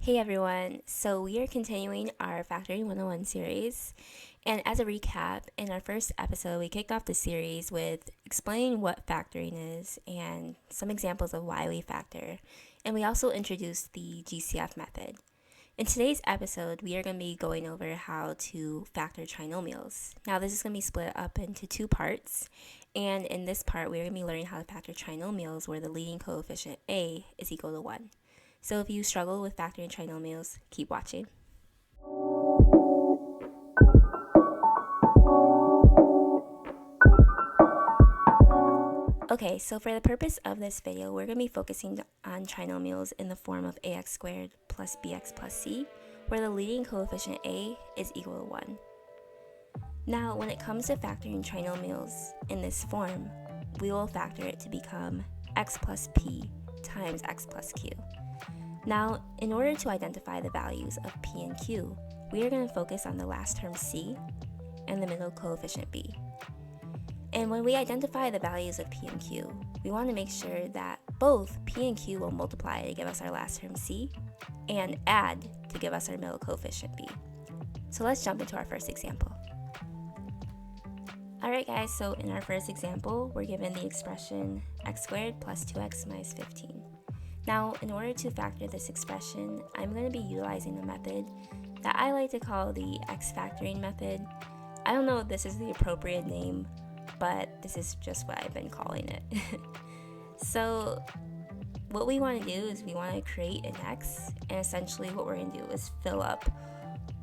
Hey everyone, so we are continuing our Factoring 101 series. And as a recap, in our first episode, we kicked off the series with explaining what factoring is and some examples of why we factor. And we also introduced the GCF method. In today's episode, we are going to be going over how to factor trinomials. Now, this is going to be split up into two parts. And in this part, we're going to be learning how to factor trinomials where the leading coefficient a is equal to 1. So if you struggle with factoring trinomials, keep watching. Okay, so for the purpose of this video, we're going to be focusing on trinomials in the form of ax squared plus bx plus c, where the leading coefficient a is equal to 1. Now, when it comes to factoring trinomials in this form, we will factor it to become x plus p times x plus q. Now, in order to identify the values of p and q, we are going to focus on the last term c and the middle coefficient b. And when we identify the values of p and q, we want to make sure that both p and q will multiply to give us our last term c and add to give us our middle coefficient b. So let's jump into our first example. Alright guys, so in our first example, we're given the expression x squared plus 2x minus 15. Now, in order to factor this expression, I'm going to be utilizing a method that I like to call the x factoring method. I don't know if this is the appropriate name, but this is just what I've been calling it. So, what we want to do is we want to create an x, and essentially what we're going to do is fill up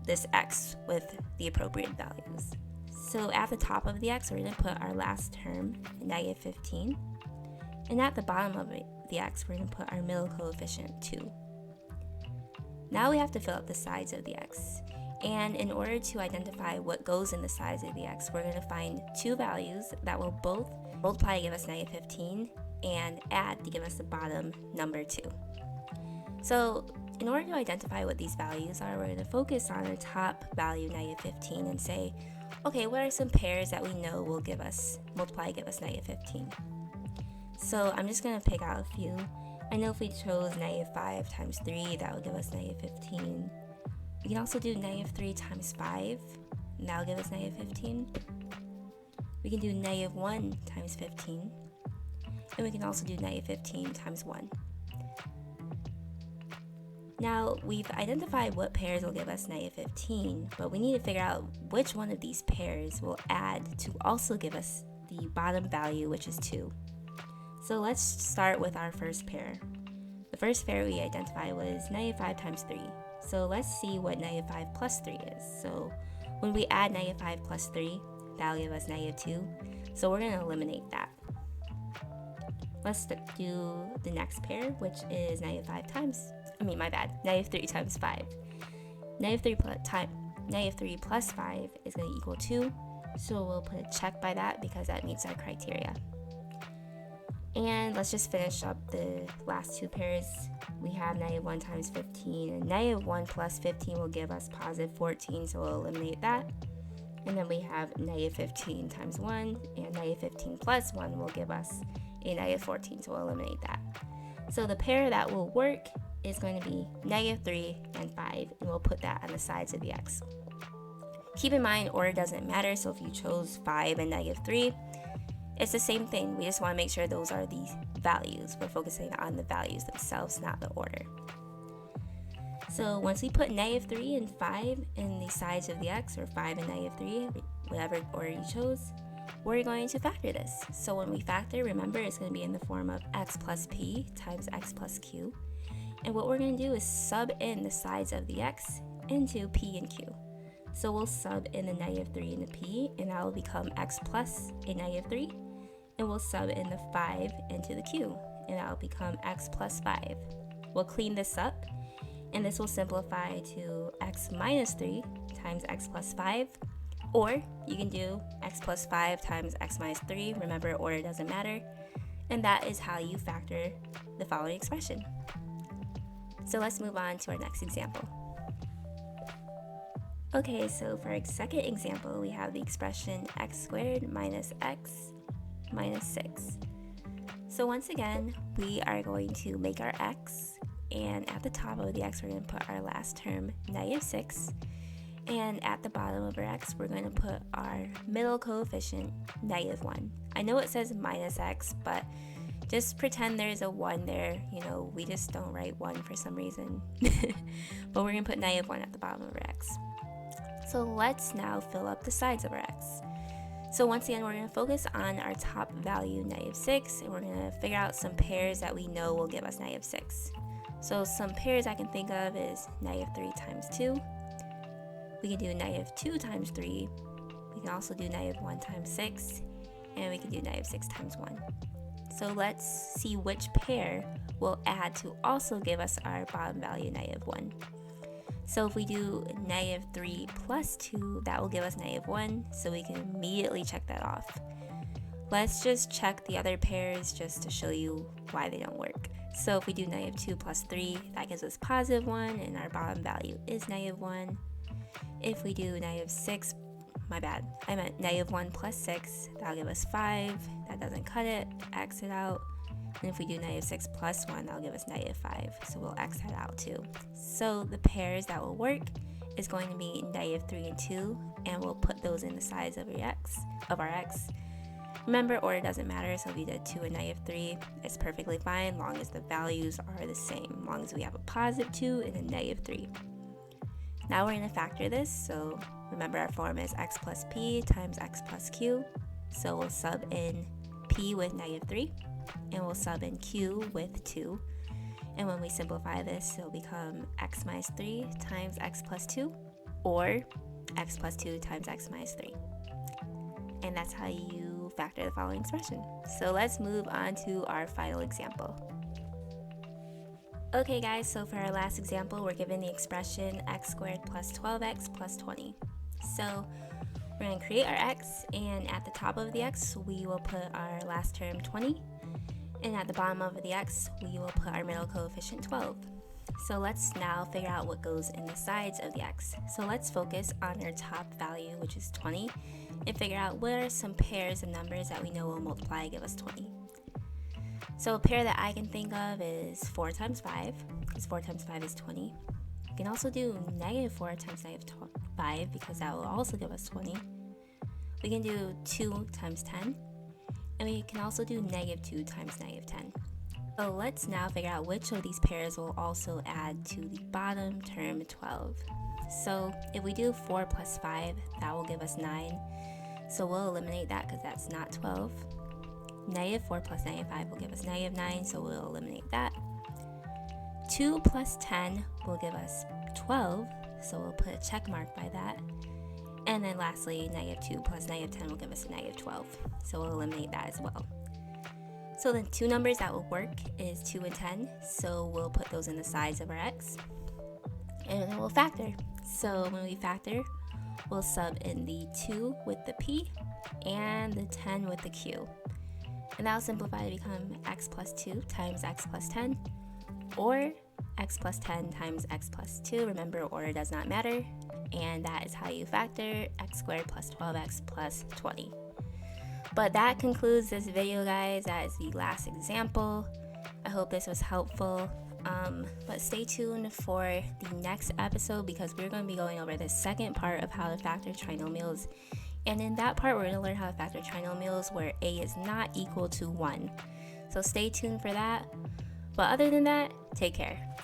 this x with the appropriate values. So, at the top of the x, we're going to put our last term, negative 15, and at the bottom of the x, we're going to put our middle coefficient, 2. Now we have to fill up the sides of the x. And in order to identify what goes in the sides of the x, we're going to find two values that will both multiply to give us negative 15 and add to give us the bottom number 2. So in order to identify what these values are, we're going to focus on our top value, negative 15, and say, okay, what are some pairs that we know will multiply to give us negative 15? So I'm just going to pick out a few. I know if we chose negative 5 times 3, that would give us negative 15. We can also do negative 3 times 5, and that will give us negative 15. We can do negative 1 times 15, and we can also do negative 15 times 1. Now, we've identified what pairs will give us negative 15, but we need to figure out which one of these pairs will add to also give us the bottom value, which is 2. So let's start with our first pair. The first pair we identified was negative 5 times 3. So let's see what negative 5 plus 3 is. So when we add negative 5 plus 3, that will give us negative 2. So we're going to eliminate that. Let's do the next pair, which is negative 3 times 5. Negative 3 plus 5 is going to equal 2. So we'll put a check by that because that meets our criteria. And let's just finish up the last two pairs. We have negative 1 times 15, and negative 1 plus 15 will give us positive 14, so we'll eliminate that. And then we have negative 15 times 1, and negative 15 plus 1 will give us a negative 14, so we'll eliminate that. So the pair that will work is going to be negative 3 and 5, and we'll put that on the sides of the x. Keep in mind, order doesn't matter, so if you chose 5 and negative 3, it's the same thing. We just want to make sure those are the values. We're focusing on the values themselves, not the order. So once we put negative 3 and 5 in the sides of the x, or 5 and negative 3, whatever order you chose, we're going to factor this. So when we factor, remember, it's going to be in the form of x plus p times x plus q. And what we're going to do is sub in the sides of the x into p and q. So we'll sub in the negative 3 and the p, and that will become x plus a negative 3. And we'll sub in the 5 into the q, and that will become x plus 5. We'll clean this up, and this will simplify to x minus 3 times x plus 5, or you can do x plus 5 times x minus 3. Remember, order doesn't matter, and that is how you factor the following expression. So let's move on to our next example. Okay, so for our second example, we have the expression x squared minus x minus 6. So once again, we are going to make our x and at the top of the x, we're going to put our last term, -6. And at the bottom of our x, we're going to put our middle coefficient, -1. I know it says minus x, but just pretend there's a 1 there. You know, we just don't write 1 for some reason. But we're going to put -1 at the bottom of our x. So let's now fill up the sides of our x. So once again, we're going to focus on our top value, -6, and we're going to figure out some pairs that we know will give us -6. So some pairs I can think of is -3 times 2. We can do -2 times 3. We can also do -1 times 6. And we can do -6 times 1. So let's see which pair will add to also give us our bottom value, -1. So if we do -3 plus 2, that will give us -1, so we can immediately check that off. Let's just check the other pairs just to show you why they don't work. So if we do -2 plus 3, that gives us +1, and our bottom value is -1. If we do -6, my bad, I meant -1 plus 6, that'll give us 5. That doesn't cut it, X it out. And if we do -6 plus 1, that'll give us -5. So we'll X that out too. So the pairs that will work is going to be -3 and 2, and we'll put those in the sides of our x. Remember, order doesn't matter, so if you did 2 and -3, it's perfectly fine, long as the values are the same, long as we have a +2 and a -3. Now we're going to factor this, so remember our form is x plus p times x plus q. So we'll sub in p with -3, and we'll sub in q with 2. And when we simplify this, it'll become x minus 3 times x plus 2, or x plus 2 times x minus 3. And that's how you factor the following expression. So let's move on to our final example. Okay guys, so for our last example, we're given the expression x squared plus 12x plus 20. So we're going to create our x, and at the top of the x, we will put our last term 20. And at the bottom of the x, we will put our middle coefficient 12. So let's now figure out what goes in the sides of the x. So let's focus on our top value, which is 20, and figure out what are some pairs of numbers that we know will multiply and give us 20. So a pair that I can think of is 4 times 5, because 4 times 5 is 20. You can also do -4 times -5, because that will also give us 20. We can do 2 times 10, and we can also do -2 times -10. So let's now figure out which of these pairs will also add to the bottom term 12. So if we do 4 plus 5, that will give us 9. So we'll eliminate that because that's not 12. -4 plus -5 will give us -9, so we'll eliminate that. 2 plus 10 will give us 12, so we'll put a check mark by that. And then lastly, -2 plus -10 will give us a -12, so we'll eliminate that as well. So the two numbers that will work is 2 and 10, so we'll put those in the sides of our x. And then we'll factor. So when we factor, we'll sub in the 2 with the p and the 10 with the q. And that'll simplify to become x plus 2 times x plus 10, or x plus 10 times x plus 2. Remember, order does not matter. And that is how you factor x squared plus 12x plus 20. But that concludes this video, guys. That is the last example. I hope this was helpful. But stay tuned for the next episode, because we're going to be going over the second part of how to factor trinomials. And in that part, we're going to learn how to factor trinomials where a is not equal to 1. So stay tuned for that. But other than that, take care.